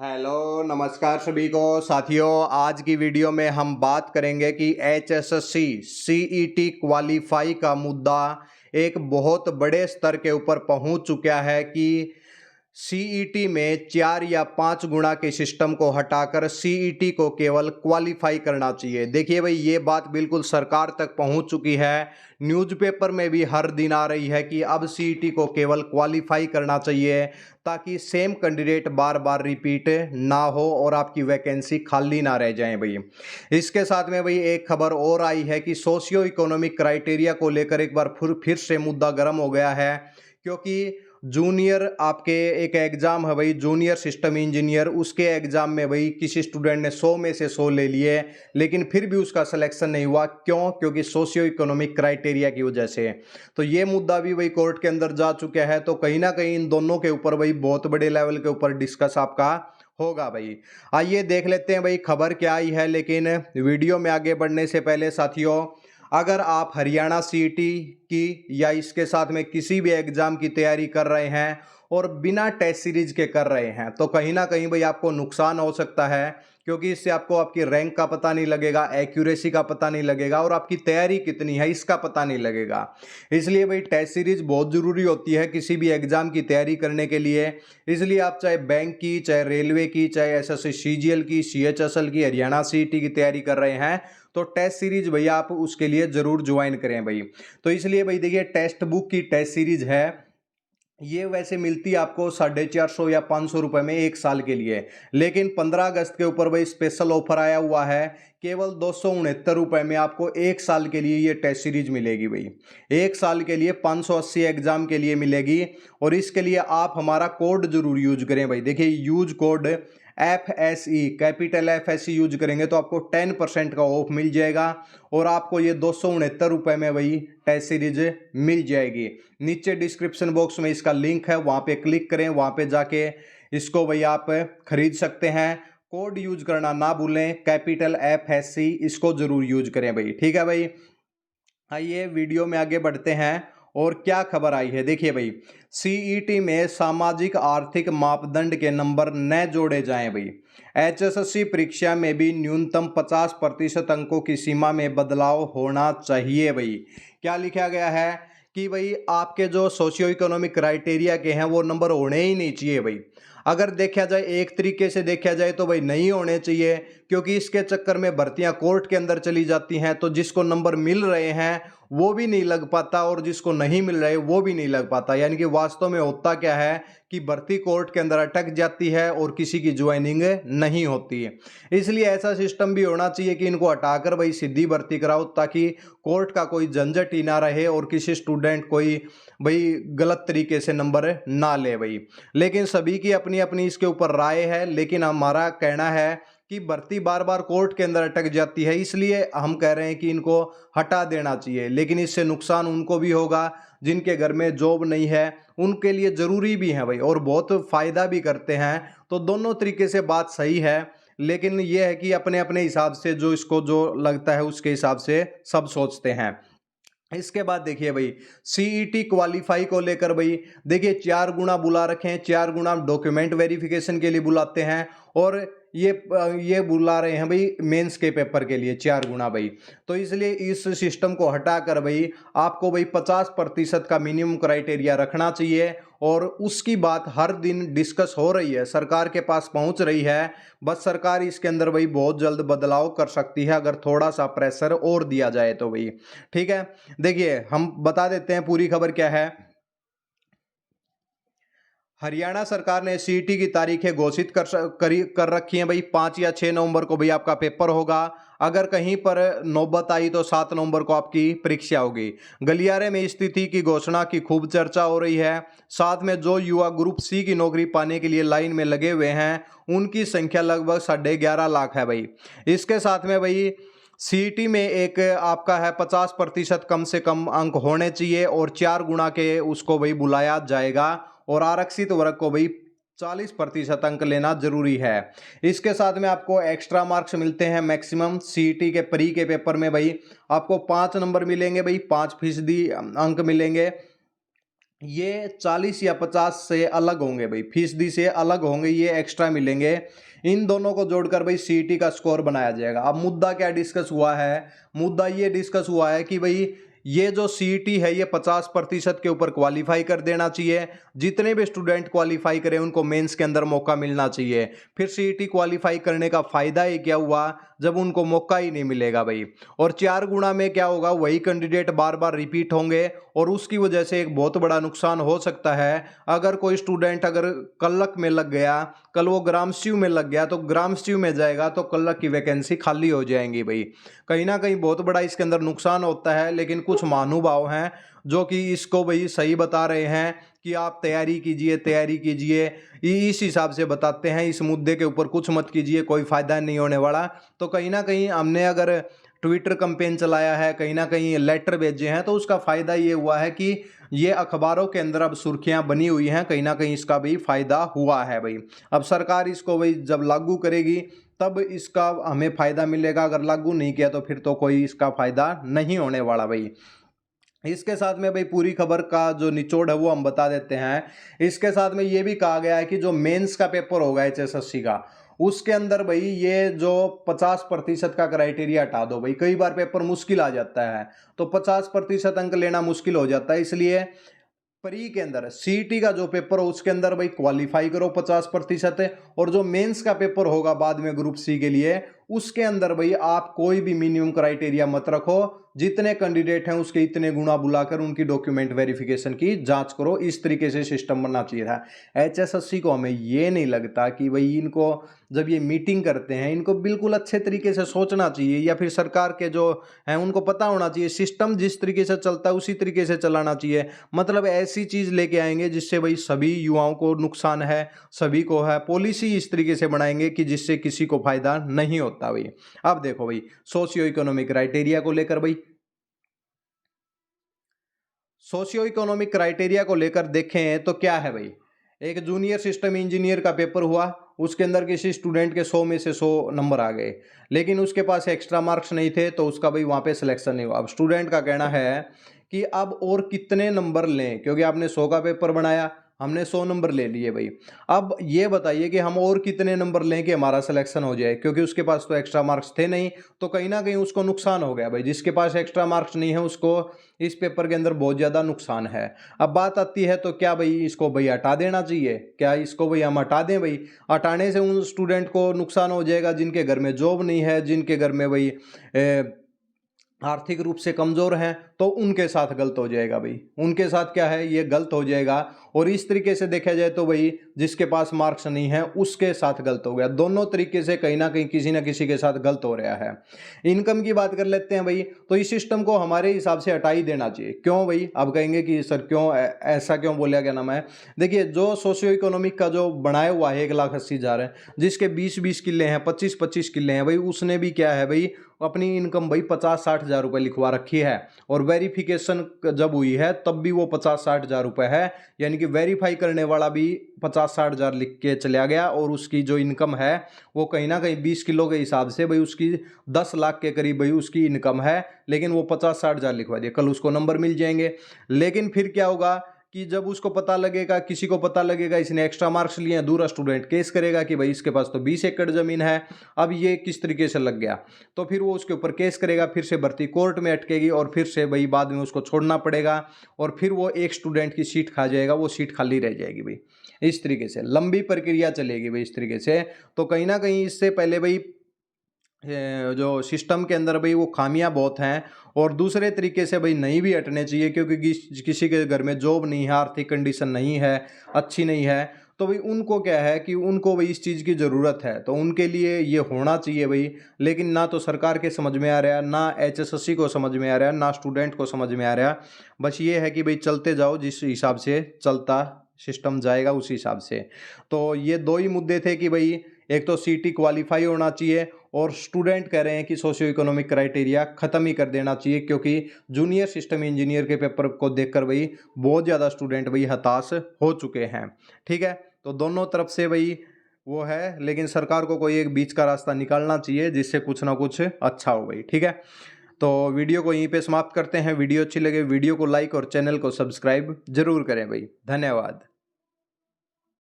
Hello नमस्कार सभी को साथियों। आज की वीडियो में हम बात करेंगे कि एचएसएससी सीईटी क्वालिफाई का मुद्दा एक बहुत बड़े स्तर के ऊपर पहुंच चुका है कि सीईटी में 4 या 5 गुना के सिस्टम को हटाकर सीईटी को केवल क्वालिफाई करना चाहिए। देखिए भाई, ये बात बिल्कुल सरकार तक पहुंच चुकी है। न्यूज़पेपर में भी हर दिन आ रही है कि अब सीईटी को केवल क्वालिफाई करना चाहिए ताकि सेम कैंडिडेट बार बार रिपीट ना हो और आपकी वैकेंसी खाली ना रह जाए भाई। इसके साथ में भाई एक खबर और आई है कि सोशियो इकोनॉमिक क्राइटेरिया को लेकर एक बार फिर से मुद्दा गर्म हो गया है, क्योंकि जूनियर आपके एक एग्जाम है भाई, जूनियर सिस्टम इंजीनियर, उसके एग्जाम में भाई किसी स्टूडेंट ने 100 में से 100 ले लिए, लेकिन फिर भी उसका सिलेक्शन नहीं हुआ। क्यों? क्योंकि सोशियो इकोनॉमिक क्राइटेरिया की वजह से। तो ये मुद्दा भी भाई कोर्ट के अंदर जा चुका है। तो कहीं ना कहीं इन दोनों के ऊपर भाई बहुत बड़े लेवल के ऊपर डिस्कस आपका होगा भाई। आइए देख लेते हैं भाई खबर क्या आई है। लेकिन वीडियो में आगे बढ़ने से पहले साथियों, अगर आप हरियाणा सीईटी की या इसके साथ में किसी भी एग्जाम की तैयारी कर रहे हैं और बिना टेस्ट सीरीज के कर रहे हैं, तो कहीं ना कहीं भाई आपको नुकसान हो सकता है, क्योंकि इससे आपको आपकी रैंक का पता नहीं लगेगा, एक्यूरेसी का पता नहीं लगेगा और आपकी तैयारी कितनी है इसका पता नहीं लगेगा। इसलिए भाई टेस्ट सीरीज बहुत ज़रूरी होती है किसी भी एग्जाम की तैयारी करने के लिए। इसलिए आप चाहे बैंक की, चाहे रेलवे की, चाहे एसएससी सीजीएल की, सीएचएसएल की, हरियाणा सीईटी की तैयारी कर रहे हैं, तो टेस्ट सीरीज भैया आप उसके लिए जरूर ज्वाइन करें भाई। तो इसलिए भाई देखिए, टेक्स्ट बुक की टेस्ट सीरीज है, ये वैसे मिलती है आपको 450 या 500 रुपए में 1 साल के लिए। लेकिन 15 अगस्त के ऊपर भाई स्पेशल ऑफर आया हुआ है, केवल 269 रुपए में आपको 1 साल के लिए ये टेस्ट सीरीज मिलेगी भाई। 1 साल के लिए 580 एग्जाम के लिए मिलेगी। और इसके लिए आप हमारा कोड जरूर यूज करें भाई। देखिए, use code FSE, capital FSE use करेंगे तो आपको 10% का ऑफ मिल जाएगा और आपको ये 269 रुपए में वही टेस्ट सीरीज मिल जाएगी। नीचे डिस्क्रिप्शन बॉक्स में इसका लिंक है, वहां पे क्लिक करें, वहां पे जाके इसको भाई आप खरीद सकते हैं। कोड यूज करना ना भूलें, कैपिटल FSE, इसको जरूर यूज करें भाई। ठीक है भाई, आइए वीडियो में आगे बढ़ते हैं और क्या खबर आई है। देखिए भाई, सीईटी में सामाजिक आर्थिक मापदंड के नंबर न जोड़े जाएं भाई। एचएसएससी परीक्षा में भी न्यूनतम 50% अंकों की सीमा में बदलाव होना चाहिए भाई। क्या लिखा गया है कि भाई आपके जो सोशियो इकोनॉमिक क्राइटेरिया के हैं वो नंबर होने ही नहीं चाहिए भाई। अगर देखा जाए, एक तरीके से देखा जाए तो भाई नहीं होने चाहिए, क्योंकि इसके चक्कर में भर्तियां कोर्ट के अंदर चली जाती हैं, तो जिसको नंबर मिल रहे हैं वो भी नहीं लग पाता और जिसको नहीं मिल रहे वो भी नहीं लग पाता। यानी कि वास्तव में होता क्या है कि भर्ती कोर्ट के अंदर अटक जाती है और किसी की ज्वाइनिंग नहीं होती है। इसलिए ऐसा सिस्टम भी होना चाहिए कि इनको हटाकर भाई सीधी भर्ती कराओ, ताकि कोर्ट का कोई झंझट ही ना रहे और किसी स्टूडेंट कोई भाई गलत तरीके से नंबर ना ले भाई। लेकिन सभी की अपनी अपनी इसके ऊपर राय है, लेकिन हमारा कहना है कि भर्ती बार बार कोर्ट के अंदर अटक जाती है, इसलिए हम कह रहे हैं कि इनको हटा देना चाहिए। लेकिन इससे नुकसान उनको भी होगा जिनके घर में जॉब नहीं है, उनके लिए जरूरी भी है भाई और बहुत फायदा भी करते हैं। तो दोनों तरीके से बात सही है, लेकिन यह है कि अपने अपने हिसाब से जो इसको जो लगता है उसके हिसाब से सब सोचते हैं। इसके बाद देखिए भाई, सीईटी क्वालिफाई को लेकर भाई देखिए 4 गुना बुला रखे हैं, 4 गुना डॉक्यूमेंट वेरिफिकेशन के लिए बुलाते हैं और ये बुला रहे हैं भाई मेंस के पेपर के लिए 4 गुना भाई। तो इसलिए इस सिस्टम को हटाकर भाई आपको भाई 50% का मिनिमम क्राइटेरिया रखना चाहिए। और उसकी बात हर दिन डिस्कस हो रही है, सरकार के पास पहुंच रही है। बस सरकार इसके अंदर भाई बहुत जल्द बदलाव कर सकती है, अगर थोड़ा सा प्रेशर और दिया जाए तो भाई। ठीक है, देखिए हम बता देते हैं पूरी खबर क्या है। हरियाणा सरकार ने सीईटी की तारीखें घोषित कर रखी हैं भाई। 5 या 6 नवंबर को भाई आपका पेपर होगा। अगर कहीं पर नौबत आई तो 7 नवंबर को आपकी परीक्षा होगी। गलियारे में स्थिति की घोषणा की खूब चर्चा हो रही है। साथ में जो युवा ग्रुप सी की नौकरी पाने के लिए लाइन में लगे हुए हैं, उनकी संख्या लगभग 11.5 लाख है भाई। इसके साथ में भाई सीईटी में एक आपका है 50% कम से कम अंक होने चाहिए और 4 गुना के उसको भाई बुलाया जाएगा और आरक्षित वर्ग को भाई 40% अंक लेना जरूरी है। इसके साथ में आपको एक्स्ट्रा मार्क्स मिलते हैं मैक्सिमम। सीईटी के प्री के पेपर में भाई आपको 5 नंबर मिलेंगे भाई, 5% अंक मिलेंगे। ये 40 या 50 से अलग होंगे भाई, फीसदी से अलग होंगे, ये एक्स्ट्रा मिलेंगे। इन दोनों को जोड़कर भाई सीईटी का स्कोर बनाया जाएगा। अब मुद्दा क्या डिस्कस हुआ है, मुद्दा ये डिस्कस हुआ है कि भाई ये जो सीईटी है ये 50% के ऊपर क्वालिफाई कर देना चाहिए। जितने भी स्टूडेंट क्वालिफाई करें उनको मेंस के अंदर मौका मिलना चाहिए। फिर सीईटी क्वालिफाई करने का फायदा ही क्या हुआ जब उनको मौका ही नहीं मिलेगा भाई। और 4 गुना में क्या होगा, वही कैंडिडेट बार बार रिपीट होंगे और उसकी वजह से एक बहुत बड़ा नुकसान हो सकता है। अगर कोई स्टूडेंट अगर कल्लक में लग गया, कल वो ग्रामस्यू में लग गया तो ग्रामस्यू में जाएगा तो कल्लक की वैकेंसी खाली हो जाएंगी भाई। कहीं ना कहीं बहुत बड़ा इसके अंदर नुकसान होता है। लेकिन कुछ महानुभाव हैं जो कि इसको भाई सही बता रहे हैं कि आप तैयारी कीजिए, तैयारी कीजिए, इस हिसाब से बताते हैं। इस मुद्दे के ऊपर कुछ मत कीजिए, कोई फायदा नहीं होने वाला। तो कहीं ना कहीं हमने अगर ट्विटर कैंपेन चलाया है, कहीं ना कहीं लेटर भेजे हैं, तो उसका फायदा ये हुआ है कि ये अखबारों के अंदर अब सुर्खियां बनी हुई हैं। कहीं ना कहीं इसका भी फायदा हुआ है भाई। अब सरकार इसको भाई जब लागू करेगी तब इसका हमें फायदा मिलेगा। अगर लागू नहीं किया तो फिर तो कोई इसका फायदा नहीं होने वाला भाई। इसके साथ में भाई पूरी खबर का जो निचोड़ है वो हम बता देते हैं। इसके साथ में ये भी कहा गया है कि जो मेंस का पेपर होगा एचएसएससी का, उसके अंदर भाई ये जो 50% का क्राइटेरिया हटा दो भाई। कई बार पेपर मुश्किल आ जाता है तो 50% अंक लेना मुश्किल हो जाता है। इसलिए प्री के अंदर सीईटी का जो पेपर हो उसके अंदर भाई क्वालिफाई करो 50%। और जो मेंस का पेपर होगा बाद में ग्रुप सी के लिए, उसके अंदर भाई आप कोई भी मिनिमम क्राइटेरिया मत रखो। जितने कैंडिडेट हैं उसके इतने गुना बुलाकर उनकी डॉक्यूमेंट वेरिफिकेशन की जांच करो। इस तरीके से सिस्टम बनना चाहिए था। एचएसएससी को हमें ये नहीं लगता कि भाई इनको जब ये मीटिंग करते हैं इनको बिल्कुल अच्छे तरीके से सोचना चाहिए, या फिर सरकार के जो हैं उनको पता होना चाहिए सिस्टम जिस तरीके से चलता है उसी तरीके से चलाना चाहिए। मतलब ऐसी चीज लेके आएंगे जिससे भाई सभी युवाओं को नुकसान है, सभी को है। पॉलिसी इस तरीके से बनाएंगे कि जिससे किसी को फायदा नहीं होता भाई। अब देखो भाई सोशियो इकोनॉमिक क्राइटेरिया को लेकर भाई, सोशियो इकोनॉमिक क्राइटेरिया को लेकर देखें तो क्या है भाई। एक जूनियर सिस्टम इंजीनियर का पेपर हुआ, उसके अंदर किसी स्टूडेंट के 100 में से 100 नंबर आ गए, लेकिन उसके पास एक्स्ट्रा मार्क्स नहीं थे तो उसका भाई वहाँ पे सिलेक्शन नहीं हुआ। अब स्टूडेंट का कहना है कि अब और कितने नंबर लें, क्योंकि आपने 100 का पेपर बनाया, हमने 100 नंबर ले लिए भाई। अब ये बताइए कि हम और कितने नंबर लें कि हमारा सिलेक्शन हो जाए, क्योंकि उसके पास तो एक्स्ट्रा मार्क्स थे नहीं। तो कहीं ना कहीं उसको नुकसान हो गया भाई। जिसके पास एक्स्ट्रा मार्क्स नहीं है उसको इस पेपर के अंदर बहुत ज़्यादा नुकसान है। अब बात आती है तो क्या भाई इसको भाई हटा देना चाहिए, क्या इसको भाई हम हटा दें भाई। हटाने से उन स्टूडेंट को नुकसान हो जाएगा जिनके घर में जॉब नहीं है, जिनके घर में भाई आर्थिक रूप से कमजोर हैं, तो उनके साथ गलत हो जाएगा भाई। उनके साथ क्या है, ये गलत हो जाएगा। और इस तरीके से देखा जाए तो भाई जिसके पास मार्क्स नहीं है उसके साथ गलत हो गया। दोनों तरीके से कहीं ना कहीं किसी ना किसी के साथ गलत हो रहा है। इनकम की बात कर लेते हैं भाई, तो इस सिस्टम को हमारे हिसाब से हटा ही देना चाहिए। क्यों भाई, अब कहेंगे कि सर क्यों ऐसा क्यों बोला, क्या नाम है। देखिए जो सोशियो इकोनॉमिक का जो बनाया हुआ है 1,80,000 है, जिसके 20-20 किले हैं, 25-25 किले हैं भाई, उसने भी क्या है भाई अपनी इनकम भाई 50-60 हज़ार रुपये लिखवा रखी है। और वेरिफिकेशन जब हुई है तब भी वो 50-60 हज़ार रुपये है। यानी कि वेरीफाई करने वाला भी 50-60 हज़ार लिख के चला गया। और उसकी जो इनकम है वो कहीं ना कहीं 20 किलो के हिसाब से भाई उसकी 10 लाख के करीब भाई उसकी इनकम है, लेकिन वो 50-60 हज़ार लिखवा दिया। कल उसको नंबर मिल जाएंगे। लेकिन फिर क्या होगा कि जब उसको पता लगेगा, किसी को पता लगेगा इसने एक्स्ट्रा मार्क्स लिए हैं, दूसरा स्टूडेंट केस करेगा कि भाई इसके पास तो 20 एकड़ जमीन है, अब ये किस तरीके से लग गया। तो फिर वो उसके ऊपर केस करेगा, फिर से भर्ती कोर्ट में अटकेगी और फिर से भाई बाद में उसको छोड़ना पड़ेगा। और फिर वो एक स्टूडेंट की सीट खा जाएगा, वो सीट खाली रह जाएगी भाई। इस तरीके से लंबी प्रक्रिया चलेगी भाई इस तरीके से। तो कहीं ना कहीं इससे पहले भाई जो सिस्टम के अंदर भाई वो खामियां बहुत हैं। और दूसरे तरीके से भाई नहीं भी हटने चाहिए, क्योंकि किसी के घर में जॉब नहीं है, आर्थिक कंडीशन नहीं है, अच्छी नहीं है, तो भाई उनको क्या है कि उनको भाई इस चीज़ की ज़रूरत है, तो उनके लिए ये होना चाहिए भाई। लेकिन ना तो सरकार के समझ में आ रहा है, ना एचएसएससी को समझ में आ रहा है, ना स्टूडेंट को समझ में आ रहा है। बस ये है कि भाई चलते जाओ, जिस हिसाब से चलता सिस्टम जाएगा उस हिसाब से। तो ये दो ही मुद्दे थे कि भाई एक तो सीटी क्वालिफाई होना चाहिए, और स्टूडेंट कह रहे हैं कि सोशियो इकोनॉमिक क्राइटेरिया ख़त्म ही कर देना चाहिए, क्योंकि जूनियर सिस्टम इंजीनियर के पेपर को देखकर भाई बहुत ज़्यादा स्टूडेंट भाई हताश हो चुके हैं। ठीक है, तो दोनों तरफ से भाई वो है, लेकिन सरकार को कोई एक बीच का रास्ता निकालना चाहिए जिससे कुछ ना कुछ अच्छा हो भाई। ठीक है, तो वीडियो को यहीं पे समाप्त करते हैं। वीडियो अच्छी लगे वीडियो को लाइक और चैनल को सब्सक्राइब जरूर करें भाई। धन्यवाद।